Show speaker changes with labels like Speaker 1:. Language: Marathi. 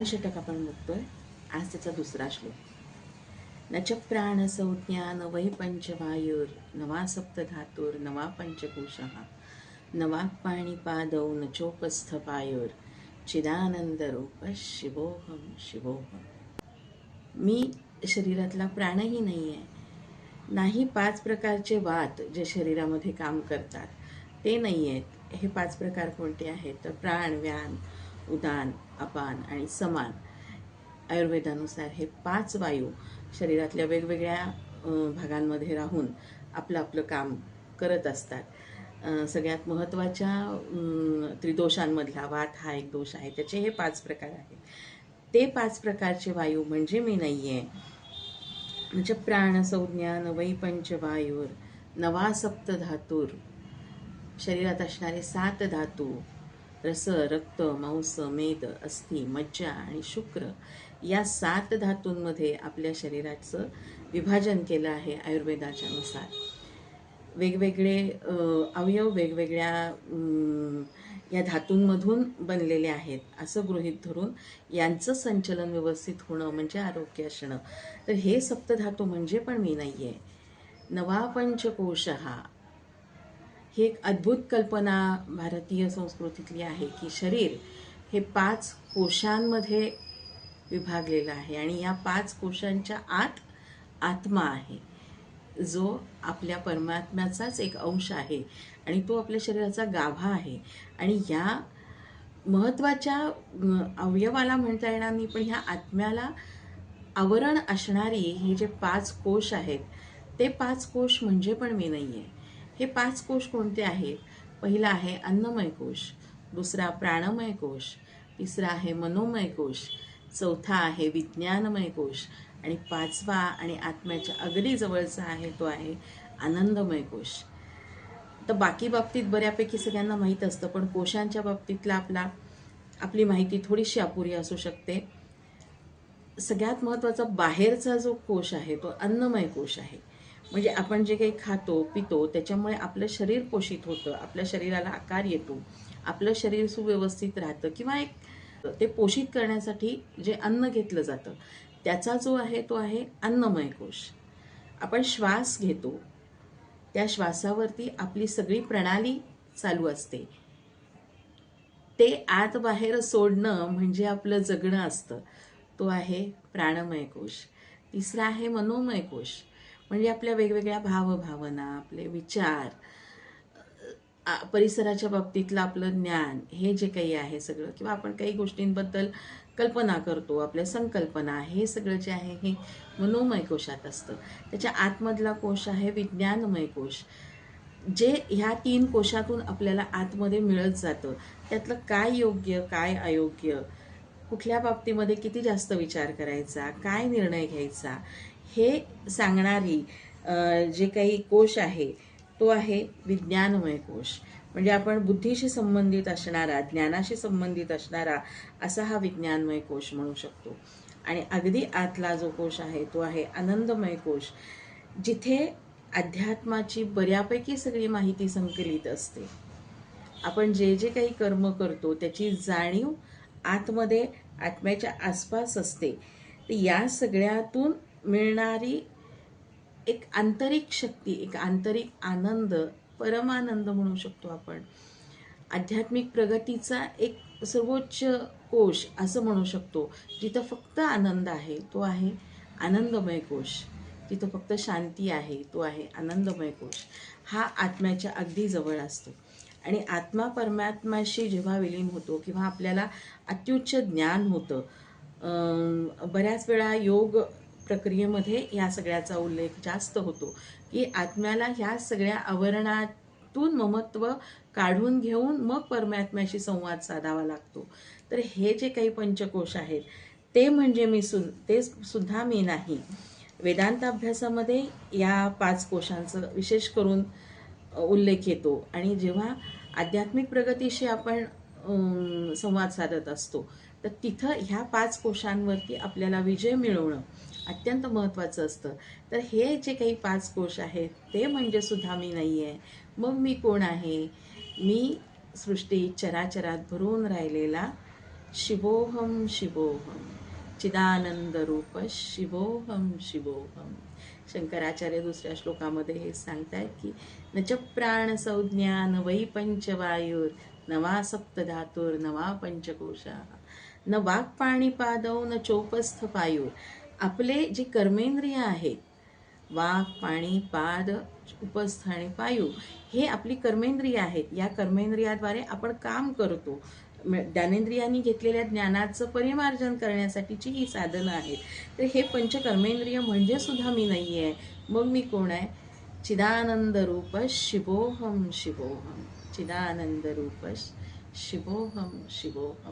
Speaker 1: षटक आपण बघतोय. आज त्याचा दुसरा श्लोक. न च प्राण संज्ञा न वै पंचवायुर नवा सप्तधातुर नवा पंचकोशः नवा पाणिपादौ न चोपस्थ पायुर चिदानंद रूप शिवोहम शिवोहम. मी शरीरातला प्राणही नाही आहे, नाही पाच प्रकारचे वात जे शरीरामध्ये काम करतात ते नाही आहेत. हे पाच प्रकार कोणते आहेत तर प्राण, व्यान, उदान, अपान आणि समान. आयुर्वेदानुसार हे पाच वायू शरीरातल्या वेगवेगळ्या भागांमध्ये राहून आपलं आपलं काम करत असतात. सगळ्यात महत्त्वाच्या त्रिदोषांमधला वात हा एक दोष आहे. त्याचे हे पाच प्रकार आहेत. ते पाच प्रकारचे वायू म्हणजे मी नाही आहे. म्हणजे प्राण संज्ञा न वै पंचवायुर नवा सप्तधातुर. शरीरात असणारे 7 धातू रस, रक्त, मांस, मेद, अस्थि, मज्जा आणि शुक्र या 7 धातूंमध्ये आपल्या शरीराचं विभाजन केलं आहे आयुर्वेदाच्या नुसार. वेगवेगळे अवयव वेगवेगळ्या या धातूंमधून बनलेले आहेत असं गृहीत धरून यांचं संचलन व्यवस्थित होणं म्हणजे आरोग्य असणं. तर हे सप्तधातू म्हणजे पण मी नाही आहे. नवा पंचकोशः ही एक अद्भुत कल्पना भारतीय संस्कृतीतली आहे की शरीर हे 5 कोशांमध्ये विभागलेलं आहे आणि या 5 कोशांच्या आत आत्मा आहे, जो आपल्या परमात्म्याचाच एक अंश आहे आणि तो आपल्या शरीराचा गाभा आहे. आणि या महत्त्वाच्या अवयवाला म्हणता येणार नाही, पण ह्या आत्म्याला आवरण असणारी हे जे 5 कोश आहेत ते 5 कोश म्हणजे पण मी नाही आहे. हे 5 कोश कोणते आहेत? पहिला आहे अन्नमय कोश, दुसरा प्राणमय कोश, तिसरा आहे मनोमय कोश, चौथा आहे विज्ञानमय कोश आणि पाचवा आणि आत्म्याच्या अगदी जवळचा आहे तो आहे आनंदमय कोश. तर बाकी बाबतीत बऱ्यापैकी सगळ्यांना माहीत असतं, पण कोशांच्या बाबतीतला आपली माहिती थोडीशी अपुरी असू शकते. सगळ्यात महत्त्वाचा बाहेरचा जो कोश आहे तो अन्नमय कोश आहे. म्हणजे आपण जे काही खातो पितो त्याच्यामुळे आपलं शरीर पोषित होतं, आपल्या शरीराला आकार येतो, आपलं शरीर सुव्यवस्थित राहतं किंवा एक ते पोषित करण्यासाठी जे अन्न घेतलं जातं त्याचा जो आहे तो आहे अन्नमय कोश. आपण श्वास घेतो, त्या श्वासावरती आपली सगळी प्रणाली चालू असते. ते आत बाहेर सोडणं म्हणजे आपलं जगणं असतं, तो आहे प्राणमय कोश. तिसरा आहे मनोमय कोश, म्हणजे आपल्या वेगवेगळ्या भावभावना, आपले विचार, परिसराच्या बाबतीतलं आपलं ज्ञान, हे जे काही आहे सगळं, किंवा आपण काही गोष्टींबद्दल कल्पना करतो, आपल्या संकल्पना, हे सगळं जे आहे हे मनोमय कोशात असतं. त्याच्या आतमधला कोश आहे विज्ञानमय कोश, जे ह्या 3 कोशातून आपल्याला आतमध्ये मिळत जातं. त्यातलं काय योग्य काय अयोग्य, कुठल्या बाबतीमध्ये किती जास्त विचार करायचा, काय निर्णय घ्यायचा, हे सांगणारी जे काही कोश आहे तो आहे विज्ञानमय कोश. म्हणजे आपण बुद्धीशी संबंधित असणारा, ज्ञानाशी संबंधित असणारा असा हा विज्ञानमय कोश म्हणू शकतो. आणि अगदी आतला जो कोश आहे तो आहे आनंदमय कोश, जिथे अध्यात्माची बऱ्यापैकी सगळी माहिती संकलित असते. आपण जे जे काही कर्म करतो त्याची जाणीव आतमध्ये आत्म्याच्या आसपास असते. तर या सगळ्यातून मिळणारी एक आंतरिक शक्ती, एक आंतरिक आनंद, परमानंद म्हणू शकतो आपण, आध्यात्मिक प्रगतीचा एक सर्वोच्च कोश असं म्हणू शकतो. जिथं फक्त आनंद आहे तो आहे आनंदमय कोश, जिथं फक्त शांती आहे तो आहे आनंदमय कोश. हा आत्म्याच्या अगदी जवळ असतो. आणि आत्मा परमात्म्याशी जेव्हा विलीन होतो किंवा आपल्याला अत्युच्च ज्ञान होतं, बऱ्याच वेळा योग प्रक्रियेमध्ये या सगळ्याचा उल्लेख जास्त होतो की आत्म्याला ह्या सगळ्या आवरणातून ममत्व काढून घेऊन मग परमात्म्याशी संवाद साधावा लागतो. तर हे जे काही पंचकोश आहेत ते म्हणजे ते सुद्धा मी नाही. वेदांत अभ्यासामध्ये या 5 कोशांचं विशेष करून उल्लेख येतो. आणि जेव्हा आध्यात्मिक प्रगतीशी आपण संवाद साधत असतो तर तिथं ह्या 5 कोशांवरती आपल्याला विजय मिळवणं अत्यंत महत्त्वाचं असतं. तर हे जे काही 5 कोश आहेत ते म्हणजे सुद्धा मी नाही आहे. मग मी कोण आहे? मी सृष्टी चराचरात भरून राहिलेला शिवोहम शिवोहम चिदानंदरूप शिवोहम शिवोहम. शंकराचार्य दुसऱ्या श्लोकामध्ये हे सांगतायत की न च प्राण संज्ञा न वै पंचवायुर नवा सप्तधातुर नवा पंचकोशा न वाक्पाणीपादौ न चोपस्थ पायूर. आपले जे कर्मेंद्रिय आहेत, वाक, पाणी, पाद, उपस्थ आणि पायू, हे आपली कर्मेंद्रिय आहेत. या कर्मेंद्रियाद्वारे आपण काम करतो. ज्ञानेंद्रियांनी घेतलेल्या ज्ञानाचं परिमार्जन करण्यासाठीची ही साधनं आहेत. तर हे पंचकर्मेंद्रिय म्हणजे सुद्धा मी नाही आहे. मग मी कोण आहे? चिदानंद रूप शिवोहम शिवोहम. चिदानंद रूप शिवोहम शिवोहम.